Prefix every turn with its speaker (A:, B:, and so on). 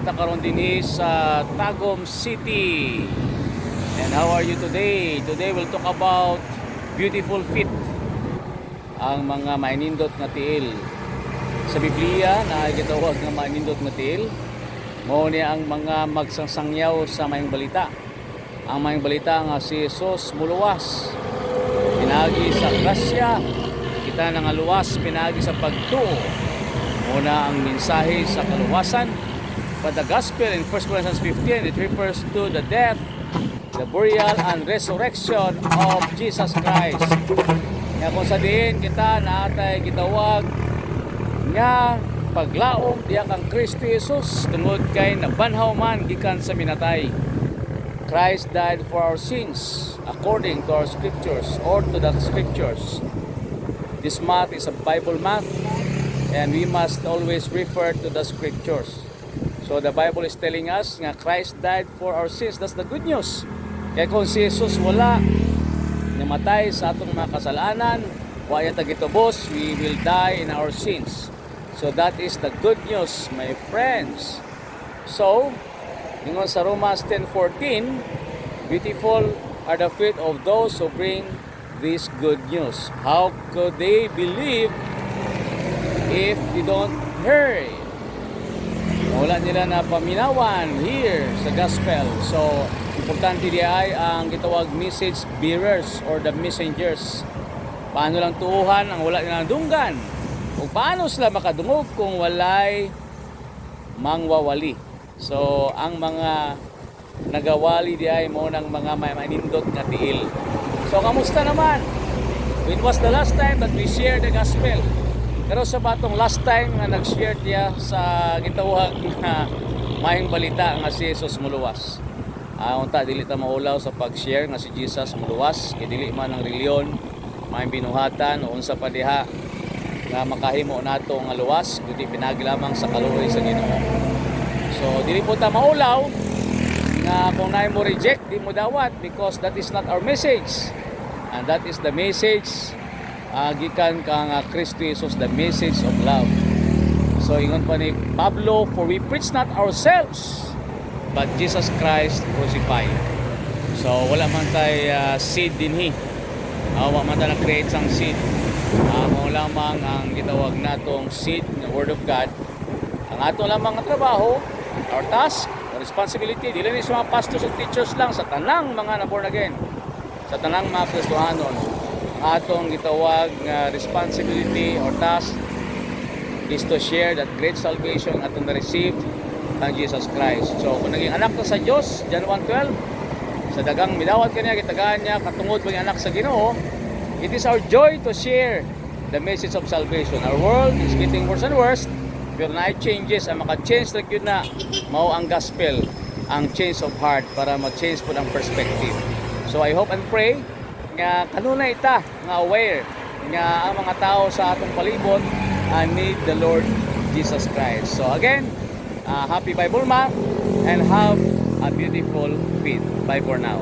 A: ta karon dinhi sa Tagum City. And how are you today? Today we'll talk about beautiful feet. Ang mga mainindot nga tiil. Sa Biblia na gitawag nga mainindot nga tiil, mao ni ang mga magsangsangyaw sa mayong balita. Ang mayong balita nga si Jesus muluwas. Pinagi sa grasya, kita nga luwas pinagi sa pagtuo. Muna ang mensahe sa kaluwasan. But the gospel in 1 Corinthians 15, it refers to the death, the burial, and resurrection of Jesus Christ. Kaya kung sa diin kita naatay gitawag nga paglaom diya kang Kristo Jesus tungod kay nabanhaw man gikan sa minatay. Christ died for our sins according to our scriptures or to the scriptures. This month is a Bible month and we must always refer to the scriptures. So the Bible is telling us nga Christ died for our sins. That's the good news. Kaya kung si Jesus wala namatay sa atong mga kasalanan, wala tagitubos, we will die in our sins. So that is the good news, my friends. So, ingon sa Romans 10:14, beautiful are the feet of those who bring this good news. How could they believe if they don't hear? Wala nila na paminawan here sa gospel. So, importante di ay ang gitawag message bearers or the messengers. Paano lang tuuhan ang wala nilang dunggan? O paano sila makadungog kung walay mangwawali? So, ang mga nagawali di ay mo ng mga mainindot nga tiil. So, kamusta naman? When was the last time that we shared the gospel? Pero sa batong last time nga nag-share diya sa gitawag na mayong balita nga si Jesus muluwas. Unta dili ta maulaw sa pag-share nga si Jesus muluwas, kay dili man ang reliyon, mayong binuhatan o unsa pa diha nga makahimo nato nga luwas, kundi pinagi lamang sa kaluoy sa Ginoo. So dili po ta maulaw nga kung naay mo reject, di mo dawat because that is not our message. And that is the message gikan kang Kristo Jesus, the message of love. So ingon pa ni Pablo, for we preach not ourselves but Jesus Christ crucified. So wala man tay seed dinhi. Wala man ta na-create sang seed. Mao lamang ang gitawag natong seed ng Word of God. Ang ato lamang nga trabaho, our task, our responsibility, dili ni sa mga pastors and teachers lang, sa tanang mga na born again, sa tanang mga Kristohanon. Atong gitawag nga responsibility or task is to share that great salvation atong na-received ng Jesus Christ. So kung naging anak na sa Diyos, John 1:12, sa dagang midawat kaniya, gitagaan niya, katungod maging anak sa Ginoo, it is our joy to share the message of salvation. Our world is getting worse and worse, pero na changes, ang maka-change na yun na, mao ang gospel, ang change of heart, para mag-change po ng perspective. So I hope and pray nga kanunay ita nga aware nga ang mga tao sa atong palibot need the Lord Jesus Christ. So again, happy Bible month and have a beautiful feet. Bye for now.